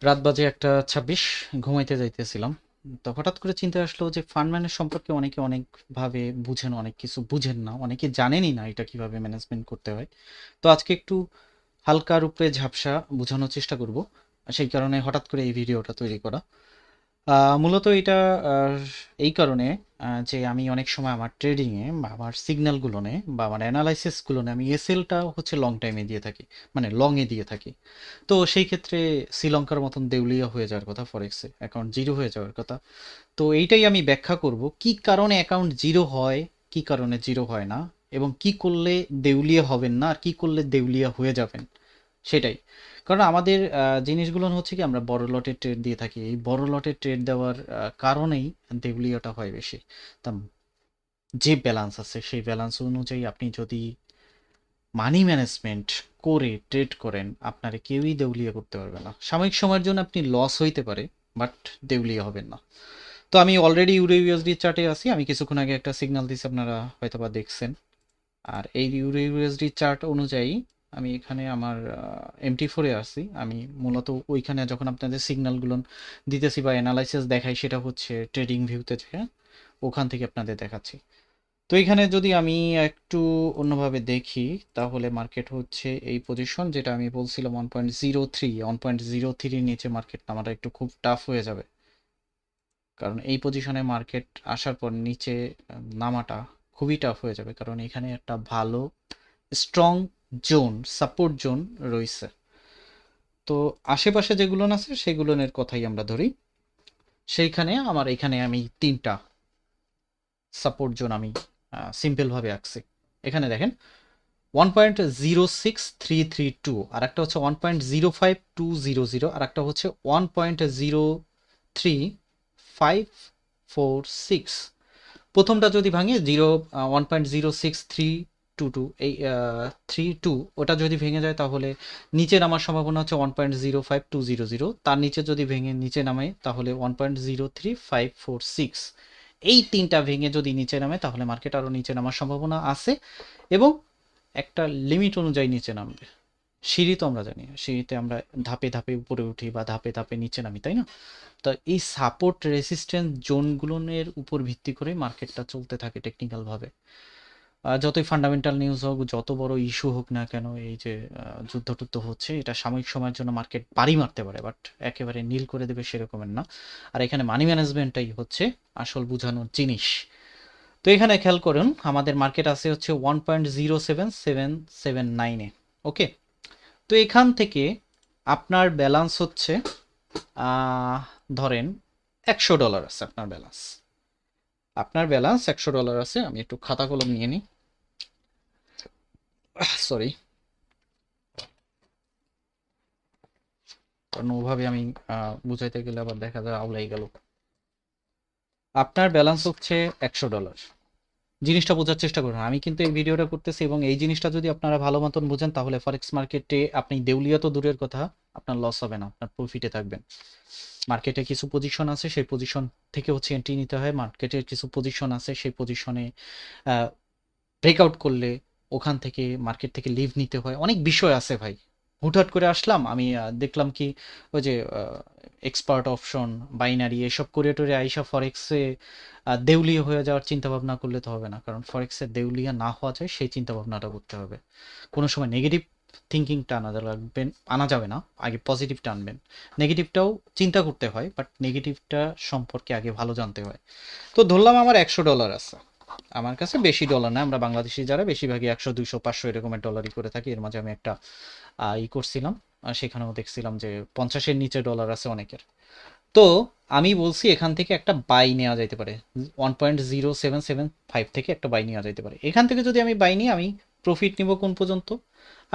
রাত বাজে 1:26, ঘুমাইতে যাইতেছিলাম। তো হঠাৎ করে চিন্তায় আসলো যে ফান্ড ম্যানেজ সম্পর্কে অনেকে অনেকভাবে বুঝেন, অনেক কিছু বুঝেন না, অনেকে জানেনই না এটা কিভাবে ম্যানেজমেন্ট করতে হয়। তো আজকে একটু হালকার উপরে ঝাপসা বোঝানোর চেষ্টা করব। সেই কারণে হঠাৎ করে এই ভিডিওটা তৈরি করা। মূলত এটা আহ, এই কারণে যে আমি অনেক সময় আমার ট্রেডিংয়ে বা আমার সিগন্যালগুলোনে বা আমার অ্যানালাইসিসগুলোনে আমি এসএলটা হচ্ছে লং টাইমে দিয়ে থাকি, মানে লংয়ে দিয়ে থাকি। তো সেই ক্ষেত্রে শ্রীলঙ্কার মতন দেউলিয়া হয়ে যাওয়ার কথা, ফরেক্সে অ্যাকাউন্ট জিরো হয়ে যাওয়ার কথা। তো এইটাই আমি ব্যাখ্যা করব কি কারণে অ্যাকাউন্ট জিরো হয়, কি কারণে জিরো হয় না, এবং কি করলে দেউলিয়া হবেন না আর কি করলে দেউলিয়া হয়ে যাবেন সেটাই। কারণ আমাদের জিনিসগুলো হচ্ছে কি, আমরা বড় লটের ট্রেড দিয়ে থাকি, এই বড় লটের ট্রেড দেওয়ার কারণেই দেউলিয়াটা হয় বেশি। তা যে ব্যালেন্স আছে সেই ব্যালেন্স অনুযায়ী আপনি যদি মানি ম্যানেজমেন্ট করে ট্রেড করেন, আপনারে কেউই দেউলিয়া করতে পারবে না। সাময়িক সময়ের জন্য আপনি লস হইতে পারে, বাট দেউলিয়া হবেন না। তো আমি অলরেডি ইউরো ইউএসডি চার্টে আছি। আমি কিছুক্ষণ আগে একটা সিগন্যাল দিছি, আপনারা হয়তোবা দেখছেন। আর এই ইউরো ইউএসডি চার্ট অনুযায়ী আমি এখানে আমার MT4-এ আছি। আমি মূলত ওইখানে যখন আপনাদের সিগন্যালগুলো দিতেছি বা অ্যানালাইসিস দেখাই, সেটা হচ্ছে ট্রেডিং ভিউতে, হ্যাঁ, ওখান থেকে আপনাদের দেখাচ্ছি। তো এখানে যদি আমি একটু অন্যভাবে দেখি, তাহলে মার্কেট হচ্ছে এই পজিশন, যেটা আমি বলছিলাম 1.03 নিচে মার্কেট নামাটা একটু খুব টাফ হয়ে যাবে। কারণ এই পজিশনে মার্কেট আসার পর নিচে নামাটা খুবই টাফ হয়ে যাবে, কারণ এখানে একটা ভালো স্ট্রং জোন, সাপোর্ট জোন রয়েছে। তো আশেপাশে যেগুলো আছে সেগুলোর কথাই আমরা ধরি। সেইখানে আমার এখানে আমি তিনটা সাপোর্ট জোন আমি সিম্পলভাবে আঁকছি। এখানে দেখেন 1.06332, আর একটা হচ্ছে 1.05200, আর একটা হচ্ছে 1.03546। প্রথমটা যদি ভাঙে 1.06322, এই 32, ওটা যদি ভেঙে যায় তাহলে নিচে নামার সম্ভাবনা হচ্ছে 1.05200। তার নিচে যদি ভেঙে নিচে নামে তাহলে 1.03546। এই তিনটা ভেঙে যদি নিচে নামে তাহলে মার্কেট আরও নিচে নামার সম্ভাবনা আছে, এবং একটা লিমিট অনুযায়ী নিচে নামবে। সিঁড়ি তো আমরা জানি, সিঁড়িতে আমরা ধাপে ধাপে উপরে উঠি বা ধাপে ধাপে নিচে নামি, তাই না? তো এই সাপোর্ট রেসিস্ট্যান্স জোনগুলোর উপর ভিত্তি করে মার্কেটটা চলতে থাকে টেকনিক্যালভাবে। যতই ফান্ডামেন্টাল নিউজ হোক, যত বড় ইস্যু হোক না কেন, এই যে যুদ্ধ টুদ্ধ হচ্ছে, এটা সাময়িক সময়ের জন্য মার্কেট বাড়ি মারতে পারে, বাট একেবারে নীল করে দেবে সেরকমের না। আর এখানে মানি ম্যানেজমেন্টটাই হচ্ছে আসল বোঝানোর জিনিস। তো এখানে খেয়াল করুন, আমাদের মার্কেট আছে হচ্ছে 1.07779-এ। ওকে, তো এখান থেকে আপনার ব্যালেন্স হচ্ছে আহ, ধরেন $100 আছে। আপনার ব্যালেন্স $100 আছে। আমি একটু খাতা কলম নিয়ে নিই, সরি, কারণ ওভাবে আমি বুঝাইতে গেলে আবার দেখা যায় আউলাই গেল। আপনার ব্যালেন্স হচ্ছে $100। জিনিসটা বোঝার চেষ্টা করুন, আমি কিন্তু এই ভিডিওটা করতেছি এবং এই জিনিসটা যদি আপনারা ভালো মতন বুঝেন, তাহলে ফরেক্স মার্কেটে আপনি দেউলিয়া তো দূরের কথা, আপনার লস হবে না, আপনার প্রফিটে থাকবেন। মার্কেটে কিছু পজিশন আছে, সেই পজিশন থেকে হচ্ছে এন্ট্রি নিতে হয়। মার্কেটের কিছু পজিশন আছে, সেই পজিশনে ব্রেকআউট করলে ওখান থেকে মার্কেট থেকে লিভ নিতে হয়। অনেক বিষয় আছে ভাই। হুটহাট করে আসলাম আমি, দেখলাম কি ওই যে এক্সপার্ট অপশন, বাইনারি, এসব করে টোরে আইসা ফরেক্সে দেউলিয়া হয়ে যাওয়ার চিন্তা ভাবনা করলে তো হবে না। কারণ ফরেক্সে দেউলিয়া না হওয়া যায় সেই চিন্তা ভাবনাটা করতে হবে। কোনো সময় নেগেটিভ থিঙ্কিংটা আনা যাবে না, আগে পজিটিভটা আনবেন। নেগেটিভটাও চিন্তা করতে হয়, বাট নেগেটিভটা সম্পর্কে আগে ভালো জানতে হয়। তো ধরলাম আমার $100 আছে। আমার কাছে বেশি ডলার না, আমরা বাংলাদেশি যারা বেশিরভাগই 100 200 500 এরকমের ডলারই করে থাকি। এর মাঝে আমি একটা করছিলাম, সেখানেও দেখছিলাম যে 50-এর নিচে ডলার আছে অনেকের। তো আমি বলছি এখান থেকে একটা বাই নেওয়া যাইতে পারে, 1.0775 থেকে একটা বাই নেওয়া যাইতে পারে। এখান থেকে যদি আমি বাই নিই, আমি প্রফিট নিব কোন পর্যন্ত?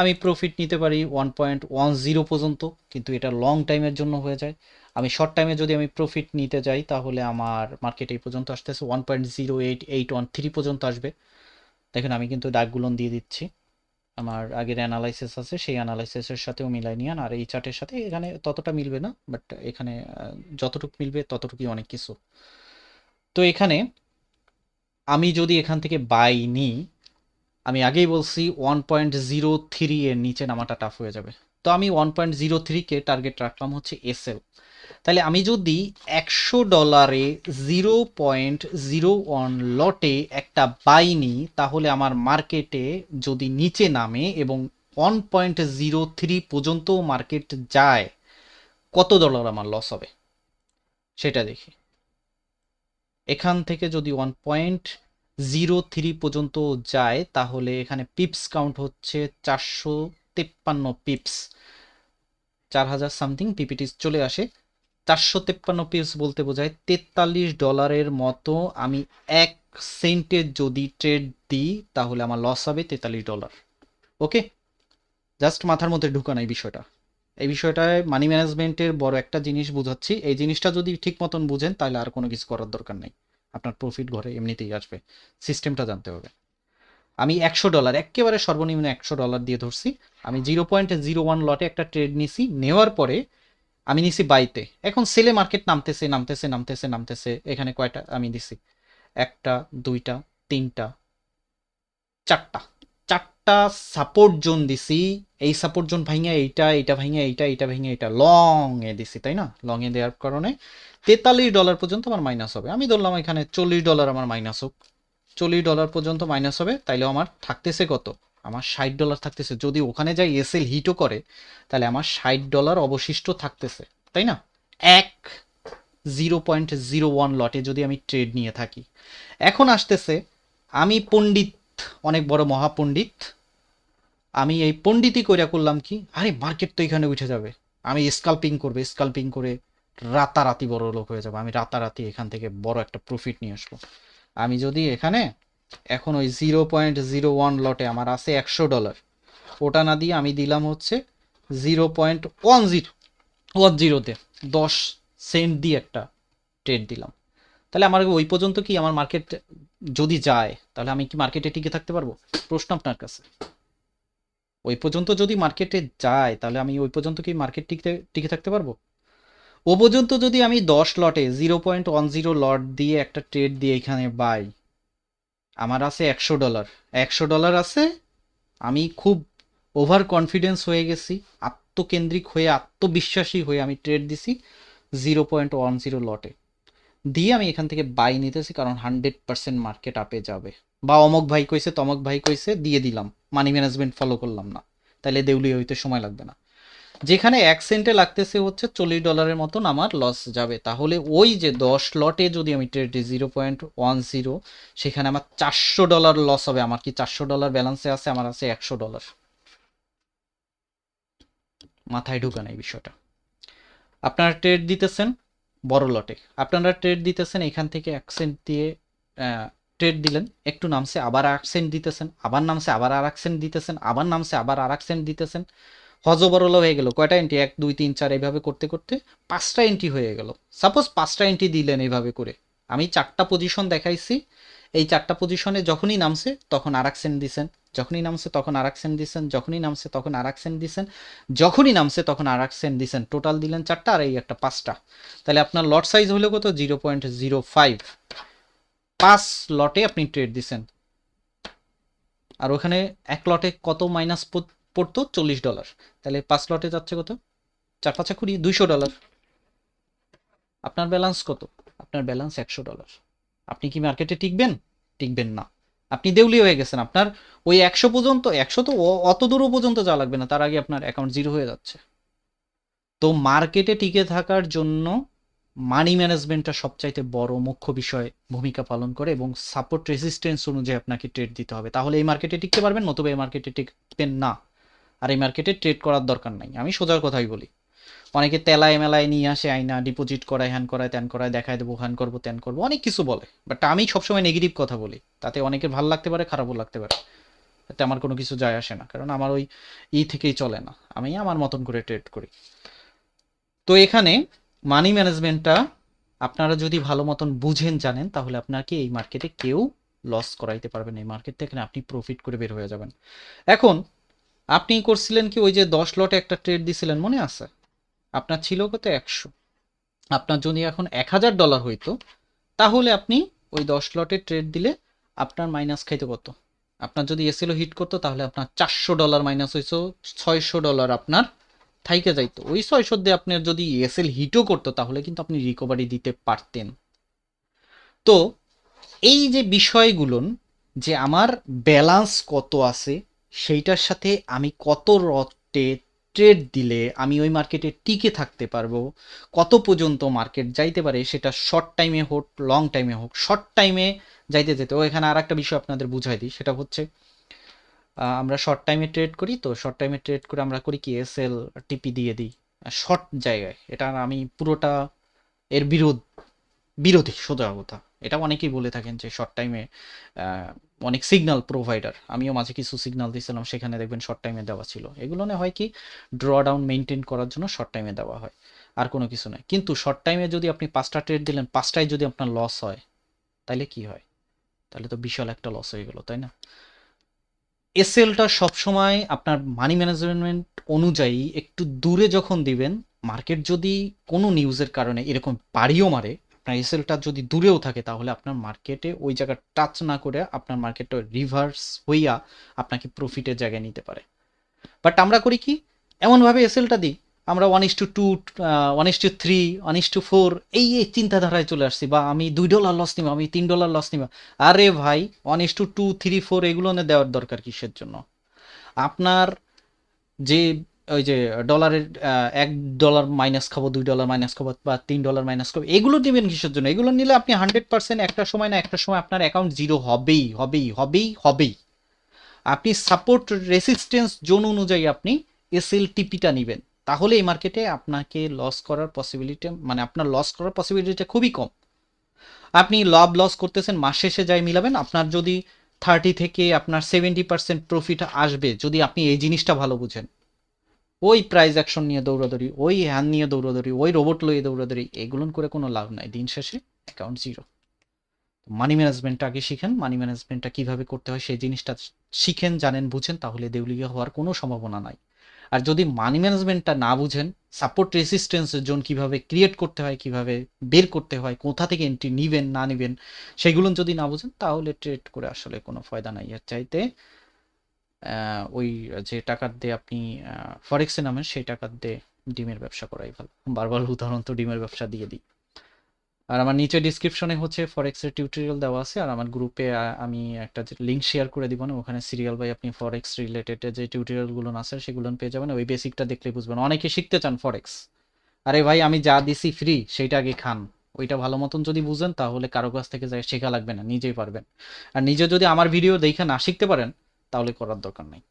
আমি প্রফিট নিতে পারি 1.10 পর্যন্ত, কিন্তু এটা লং টাইমের জন্য হয়ে যায়। আমি শর্ট টাইমে যদি আমি প্রফিট নিতে যাই, তাহলে আমার মার্কেট এই পর্যন্ত আসতেছে 1.08813 পর্যন্ত আসবে। দেখেন আমি কিন্তু ডাকগুলো দিয়ে দিচ্ছি, আমার আগের অ্যানালাইসিস আছে, সেই অ্যানালাইসিসের সাথেও মিলাই নিয়ান। আর এই চার্টের সাথে এখানে ততটা মিলবে না, বাট এখানে যতটুকু মিলবে ততটুকুই অনেক কিছু। তো এখানে আমি যদি এখান থেকে বাই নিই, আমি আগেই বলছি 1.03 এর নিচে নামাটা টাফ হয়ে যাবে। তো আমি 1.03 কে টার্গেট রাখলাম হচ্ছে এসএল। তাহলে আমি যদি $100 0.01 লটে একটা বাই নিই, তাহলে আমার মার্কেটে যদি নিচে নামে এবং 1.03 পর্যন্ত মার্কেট যায়, কত ডলার আমার লস হবে সেটা দেখি। এখান থেকে যদি 1.03 পর্যন্ত যায়, তাহলে এখানে পিপস কাউন্ট হচ্ছে 453 পিপস, 4000 সামথিং পিপিটি চলে আসে। 453 পিপস বলতে বোঝায় $43 মতো। আমি 1 সেন্টের যদি ট্রেড দিই তাহলে আমার লস হবে $43। ওকে, জাস্ট মাথার মধ্যে ঢুকানো এই বিষয়টা। এই বিষয়টায় মানি ম্যানেজমেন্টের বড় একটা জিনিস বুঝাচ্ছি। এই জিনিসটা যদি ঠিক মতন বুঝেন তাহলে আর কোনো কিছু করার দরকার নেই, আপনার প্রফিট ঘরে এমনিতেই আসবে। সিস্টেমটা জানতে হবে। আমি $100 একেবারে সর্বনিম্ন $100 দিয়ে ধরছি। আমি 0.01 লটে একটা ট্রেড নিছি, নেওয়ার পরে আমি নিছি বাইতে। এখন সেলে মার্কেট নামতেছে নামতেছে নামতেছে নামতেছে। এখানে কয়টা আমি দিছি? একটা, দুইটা, তিনটা, চারটা, চারটা সাপোর্ট জোন দিছি। এই সাপোর্ট জোন ভাঙে এইটা, এইটা ভাঙে এইটা, এইটা ভাঙে এইটা, লং এ দিছি, তাই না? লং এ দেওয়ার কারণে $43 পর্যন্ত আমার মাইনাস হবে। আমি ধরলাম এখানে $40 আমার মাইনাস হোক, $40 পর্যন্ত মাইনাস হবে। তাইলে আমার থাকতেছে কত? আমার $60 থাকতেছে। যদি ওখানে যাই এসএল হিটও করে, তাহলে আমার $60 অবশিষ্ট থাকতেছে, তাই না? এক 0.01 লটে যদি আমি ট্রেড নিয়ে থাকি। এখন আসতেছে, আমি পণ্ডিত, অনেক বড় মহাপণ্ডিত। আমি এই পণ্ডিতই কইরা করলাম কি, আরে মার্কেট তো এখানে উঠে যাবে, আমি স্কাল্পিং করবে, স্কাল্পিং করে রাতারাতি বড় লোক হয়ে যাবো, আমি রাতারাতি এখান থেকে বড় একটা প্রফিট নিয়ে আসবো। আমি যদি এখানে এখন ওই 0.01 লটে আমার আছে $100, ওটা না দিয়ে আমি দিলাম হচ্ছে 0.10তে 10 সেন্ট দিয়ে একটা ট্রেড দিলাম, তাহলে আমার ওই পর্যন্ত কি আমার মার্কেট যদি যায়, তাহলে আমি কি মার্কেটে টিকে থাকতে পারবো? প্রশ্ন আপনার কাছে। ওই পর্যন্ত যদি মার্কেটে যায়, তাহলে আমি ওই পর্যন্ত কি মার্কেট টিকে টিকে থাকতে পারবো? ও পর্যন্ত যদি আমি 10 লটে 0.10 লট দিয়ে একটা ট্রেড দিয়ে এখানে বাই, আমার আছে $100, $100 আছে। আমি খুব ওভার কনফিডেন্স হয়ে গেছি, আত্মকেন্দ্রিক হয়ে আত্মবিশ্বাসী হয়ে আমি ট্রেড দিছি 0.10 লটে দিয়ে আমি এখান থেকে বাই নিতেছি, কারণ 100% মার্কেট আপে যাবে, বা অমক ভাই কইছে তমক ভাই কইছে দিয়ে দিলাম, মানি ম্যানেজমেন্ট ফলো করলাম না, তাহলে দেউলি হইতে সময় লাগবে না। যেখানে 1 সেন্টে লাগতেছে হচ্ছে $40 মতন আমার লস যাবে। তাহলে ওই যে 10 লটে যদি আমি ট্রেড দিই 0.10, সেখানে আমার $400 লস হবে। আমার কি $400 ব্যালেন্সে আছে? আমার আছে $100। মাথায় ঢুকান এই বিষয়টা। আপনারা ট্রেড দিতেছেন বড় লটে, আপনারা ট্রেড দিতেছেন এখান থেকে 1 সেন্ট দিয়ে ট্রেড দিলেন, একটু নামছে আবার 1 সেন্ট দিতেছেন, আবার নামছে আবার আর 1 সেন্ট দিতেছেন, আবার নামছে আবার আর 1 সেন্ট দিতেছেন। হজবরল হয়ে গেল কয়টা এন্ট্রি? 1 2 3 4 এইভাবে করতে করতে 5টা এন্ট্রি হয়ে গেল। সাপোজ 5টা এন্ট্রি দিলেন এইভাবে করে, আমি 4টা পজিশন দেখাইছি। এই 4টা পজিশনে যখনই নামছে তখন আর 1 সেন্ট দিছেন, যখনই নামছে তখন আর 1 সেন্ট দিছেন, যখনই নামছে তখন আর 1 সেন্ট দিছেন, যখনই নামছে তখন আর 1 সেন্ট দিছেন। টোটাল দিলেন 4টা আর এই একটা 5টা। তাহলে আপনার লট সাইজ হলো কত? 0.05। 5 লটে আপনি ট্রেড দিছেন, আর ওখানে 1 লটে কত মাইনাস পড়তো? $40। তাহলে 5 লটে যাচ্ছে কত? 4 5 20, $200। আপনার ব্যালেন্স কত? আপনার ব্যালেন্স $100। আপনি কি মার্কেটে টিকবেন? টিকবেন না, আপনি দেউলি হয়ে গেছেন। আপনার ওই 100 পর্যন্ত, 100 তো অত দূরও পর্যন্ত যাওয়া লাগবে না, তার আগে আপনার অ্যাকাউন্ট জিরো হয়ে যাচ্ছে। তো মার্কেটে টিকে থাকার জন্য মানি ম্যানেজমেন্টটা সবচাইতে বড় মুখ্য বিষয় ভূমিকা পালন করে, এবং সাপোর্ট রেজিস্ট্যান্স অনুযায়ী আপনাকে ট্রেড দিতে হবে, তাহলে এই মার্কেটে টিকতে পারবেন, নতুবা এই মার্কেটে টিকবেন না। আর এই মার্কেটে ট্রেড করার দরকার নাই, আমি সোজার কথাই বলি। অনেকে তেলায় মেলায় নিয়ে আসে, আইনা ডিপোজিট করায়, হ্যান করায়, ত্যান করায়, দেখায় দেবো, হ্যান করবো, ত্যান করবো, অনেক কিছু বলে। বাট আমি সবসময় নেগেটিভ কথা বলি, তাতে অনেকের ভালো লাগতে পারে, খারাপও লাগতে পারে, তাতে আমার কোনো কিছু যায় আসে না, কারণ আমার ওই থেকেই চলে না, আমি আমার মতন করে ট্রেড করি। তো এখানে মানি ম্যানেজমেন্টটা আপনারা যদি ভালো মতন বুঝেন, জানেন, তাহলে আপনাকে এই মার্কেটে কেউ লস করাইতে পারবেন, এই মার্কেট থেকে আপনি প্রফিট করে বের হয়ে যাবেন। এখন আপনি করছিলেন কি, ওই যে 10 লটে একটা ট্রেড দিছিলেন, মনে আছে? আপনার ছিল কত? 100। আপনার যদি এখন $1000 হইতো, তাহলে আপনি ওই 10 লটে ট্রেড দিলে আপনার মাইনাস খাইতো কত? আপনার যদি এসএলও হিট করতো, তাহলে আপনার $400 মাইনাস হইতো, $600 আপনার থাইকে যাইতো, ওই 600 দিয়ে আপনার যদি এসএল হিটও করতো তাহলে কিন্তু আপনি রিকভারি দিতে পারতেন। তো এই যে বিষয়গুলো, যে আমার ব্যালেন্স কত আছে সেইটার সাথে আমি কত রটে ট্রেড দিলে আমি ওই মার্কেটে টিকে থাকতে পারবো, কত পর্যন্ত মার্কেট যাইতে পারে, সেটা শর্ট টাইমে হোক লং টাইমে হোক। শর্ট টাইমে যাইতে যেতে ও এখানে আর একটা বিষয় আপনাদের বুঝাই দিই, সেটা হচ্ছে আমরা শর্ট টাইমে ট্রেড করি, তো শর্ট টাইমে ট্রেড করে আমরা করি কি এসএল টিপি দিয়ে দিই শর্ট জায়গায়। এটা আমি পুরোটা এর বিরোধী সোজা কথা। এটা অনেকেই বলে থাকেন যে শর্ট টাইমে অনেক সিগন্যাল প্রোভাইডার, আমিও মাঝে কিছু সিগন্যাল দিয়েছিলাম, সেখানে দেখবেন শর্ট টাইমে দেওয়া ছিল। এগুলো হয় কি ড্র ডাউন মেনটেন করার জন্য শর্ট টাইমে দেওয়া হয়, আর কোনো কিছু নয়। কিন্তু শর্ট টাইমে যদি আপনি 5টা ট্রেড দিলেন, 5টায় যদি আপনার লস হয় তাহলে কি হয়? তাহলে তো বিশাল একটা লস হয়ে গেল, তাই না? এসএলটা সবসময় আপনার মানি ম্যানেজমেন্ট অনুযায়ী একটু দূরে যখন দিবেন, মার্কেট যদি কোনো নিউজের কারণে এরকম বাড়িও মারে, আপনার এসএলটা যদি দূরেও থাকে তাহলে আপনার মার্কেটে ওই জায়গা টাচ না করে আপনার মার্কেটটা রিভার্স হইয়া আপনাকে প্রফিটের জায়গায় নিতে পারে। বাট আমরা করি কি, এমনভাবে এসএলটা দিই, আমরা 1:2, 1:3, 1:4 এই চিন্তাধারায় চলে আসছি, বা আমি $2 লস নিব, আমি $3 লস নিব। আরে ভাই 1:2, 3, 4 এগুলো দেওয়ার দরকার কিসের জন্য? আপনার যে ওই যে ডলারের $1 মাইনাস খাবো, $2 মাইনাস খাবো, বা $3 মাইনাস খাবো, এগুলো নেবেন কিসের জন্য? এগুলো নিলে আপনি 100% একটা সময় না একটা সময় আপনার অ্যাকাউন্ট জিরো হবেই হবেই হবেই হবেই। আপনি সাপোর্ট রেসিস্টেন্স জোন অনুযায়ী আপনি এসএল টিপিটা নেবেন, তাহলে এই মার্কেটে আপনাকে লস করার পসিবিলিটি, মানে আপনার লস করার পসিবিলিটিটা খুবই কম। আপনি লাভ লস করতেছেন, মাস শেষে যাই মিলাবেন, আপনার যদি 30 থেকে আপনার 70% প্রফিট আসবে যদি আপনি এই জিনিসটা ভালো বুঝেন। ওই প্রাইস অ্যাকশন নিয়ে দৌড়াদৌড়ি, ওই হ্যান নিয়ে দৌড়াদৌড়ি, ওই রোবট লইয়ে দৌড়াদৌড়ি, এগুলো করে কোনো লাভ নাই, দিন শেষে অ্যাকাউন্ট জিরো। মানি ম্যানেজমেন্টটা আগে শিখেন, মানি ম্যানেজমেন্টটা কিভাবে করতে হয় সেই জিনিসটা শিখেন, জানেন, বুঝেন, তাহলে দেউলিয়া হওয়ার কোনো সম্ভাবনা নাই। আর যদি মানি ম্যানেজমেন্টটা না বুঝেন, সাপোর্ট রেসিস্টেন্স জোন কিভাবে ক্রিয়েট করতে হয়, কিভাবে বের করতে হয়, কোথা থেকে এন্ট্রি নিবেন না নিবেন, সেগুলো যদি না বুঝেন তাহলে ট্রেড করে আসলে কোনো ফায়দা নাই। এর চাইতে ওই যে টাকার দিয়ে আপনি ফরেক্সে নামেন, সেই টাকার দিয়ে ডিমের ব্যবসা করাই ভালো। বারবার উদাহরণ তো ডিমের ব্যবসা দিয়ে দিই। আর আমার নিচে ডিসক্রিপশনে হচ্ছে ফরেক্সের টিউটোরিয়াল দেওয়া আছে, আর আমার গ্রুপে আমি একটা লিঙ্ক শেয়ার করে দিব না, ওখানে সিরিয়াল বাই আপনি ফরেক্স রিলেটেড যে টিউটোরিয়ালগুলো আছে সেগুলো পেয়ে যাবেন। ওই বেসিকটা দেখলে বুঝবেন। অনেকে শিখতে চান ফরেক্স, আরে ভাই আমি যা দিছি ফ্রি সেইটা আগে খান। ওইটা ভালো মতন যদি বুঝেন তাহলে কারো কাছ থেকে যাই শেখা লাগবে না, নিজেই পারবেন। আর নিজে যদি আমার ভিডিও দেখে না শিখতে পারেন তাহলে করার দরকার নাই।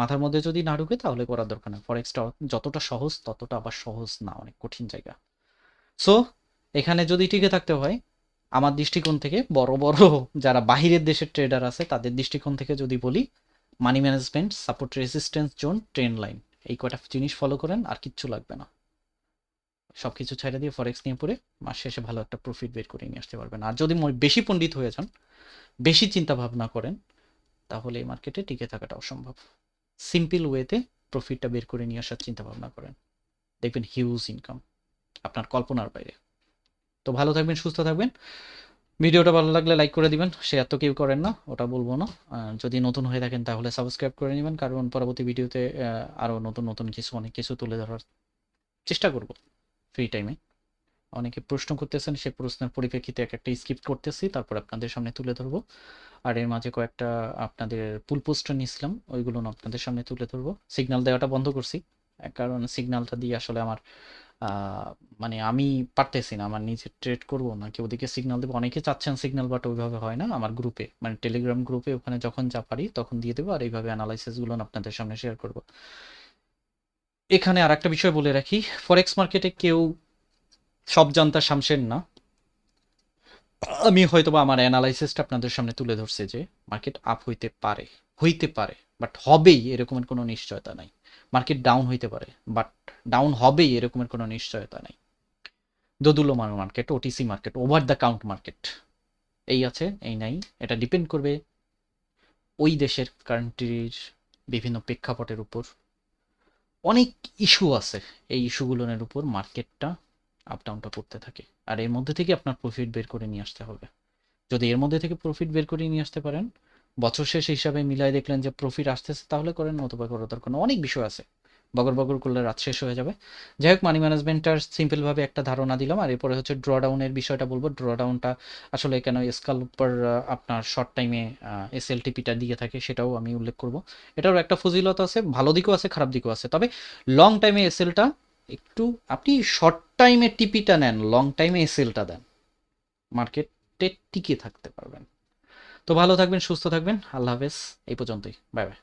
মাথার মধ্যে যদি না ঢুকে তাহলে করার দরকার নেই। ফরেক্সটা যতটা সহজ ততটা আবার সহজ না, অনেক কঠিন জায়গা। সো এখানে যদি টিকে থাকতে হয়, আমার দৃষ্টিকোণ থেকে, বড় বড় যারা বাহিরের দেশের ট্রেডার আছে তাদের দৃষ্টিকোণ থেকে যদি বলি, money management, support resistance zone, trend line, এই কয়টা জিনিস ফলো করেন, আর কিচ্ছু লাগবে না। সবকিছু ছাইড়া দিয়ে ফরেক্স নিয়ে পড়ে মাস শেষে ভালো একটা প্রফিট বের করে নিয়ে আসতে পারবেন। আর যদি বেশি পণ্ডিত হয়ে যান, বেশি চিন্তা ভাবনা করেন, তাহলে এই মার্কেটে টিকে থাকাটা অসম্ভব। সিম্পল ওয়েতে প্রফিটটা বের করে নিয়ে আসার চিন্তা ভাবনা করেন, দেখবেন হিউজ ইনকাম, আপনার কল্পনার বাইরে। তো ভালো থাকবেন, সুস্থ থাকবেন। ভিডিওটা ভালো লাগলে লাইক করে দিবেন, শেয়ার তো কেউ করেন না, ওটা বলবো না। যদি নতুন হয়ে থাকেন তাহলে সাবস্ক্রাইব করে নেবেন, কারণ পরবর্তী ভিডিওতে আরও নতুন নতুন অনেক কিছু তুলে ধরার চেষ্টা করব ফ্রি টাইমে। অনেকে প্রশ্ন করতেছেন, সেই প্রশ্নের পরিপ্রেক্ষিতে একটা স্ক্রিপ্ট করতেছি, তারপর আপনাদের সামনে তুলে ধরবো। আর এর মাঝে কয়েকটা আপনাদের পুল পোস্টার নিয়েছিলাম, ওইগুলো আপনাদের সামনে তুলে ধরবো। সিগন্যাল দেওয়াটা বন্ধ করছি, কারণ সিগন্যালটা দিয়ে আসলে আমার মানে আমি পারতেছি না, আমার নিজে ট্রেড করবো নাকি ওদিকে সিগন্যাল দেবো। অনেকে চাচ্ছেন সিগন্যাল, বাট ওইভাবে হয় না। আমার গ্রুপে, মানে টেলিগ্রাম গ্রুপে, ওখানে যখন যা পারি তখন দিয়ে দেবো, আর এইভাবে অ্যানালাইসিসগুলো আপনাদের সামনে শেয়ার করব। এখানে আর একটা বিষয় বলে রাখি, ফরেক্স মার্কেটে কেউ সব জানতা শামশের না। আমি হয়তোবা আমার অ্যানালাইসিসটা আপনাদের সামনে তুলে ধরছি যে মার্কেট আপ হইতে পারে, বাট হবেই এরকমের কোনো নিশ্চয়তা নাই। মার্কেট ডাউন হইতে পারে, বাট ডাউন হবেই এরকমের কোনো নিশ্চয়তা নাই। দোদুল্যমান market, OTC market, over the count market, এই আছে এই নাই, এটা ডিপেন্ড করবে ওই দেশের কান্ট্রির বিভিন্ন প্রেক্ষাপটের উপর। অনেক ইস্যু আছে, এই ইস্যুগুলোর উপর মার্কেটটা আপ ডাউনটা করতে থাকে, আর এর মধ্যে থেকে আপনার প্রফিট বের করে নিয়ে আসতে হবে। যদি এর মধ্যে থেকে প্রফিট বের করে নিয়ে আসতে পারেন, বছর শেষ হিসাবে মিলাই দেখলেন যে প্রফিট আসতেছে, তাহলে করেন, অথবা করার দরকার না। অনেক বিষয় আছে, বগর বগর করলে রাত শেষ হয়ে যাবে। যাই হোক, মানি ম্যানেজমেন্টটার সিম্পলভাবে একটা ধারণা দিলাম, আর এরপরে হচ্ছে ড্রডাউনের বিষয়টা বলবো। ড্রডাউনটা আসলে কেন স্কাল্পার আপনার শর্ট টাইমে এসএলটিপিটা দিয়ে থাকে সেটাও আমি উল্লেখ করব। এটারও একটা ফজিলত আছে, ভালো দিকও আছে খারাপ দিকও আছে। তবে লং টাইমে এসএলটা একটু, আপনি শর্ট টাইমে টিপিটা নেন, লং টাইমে এসএলটা দেন, মার্কেটে টিকে থাকতে পারবেন। তো ভালো থাকবেন, সুস্থ থাকবেন, আল্লাহ হাফেজ, এই পর্যন্তই, বাই বাই।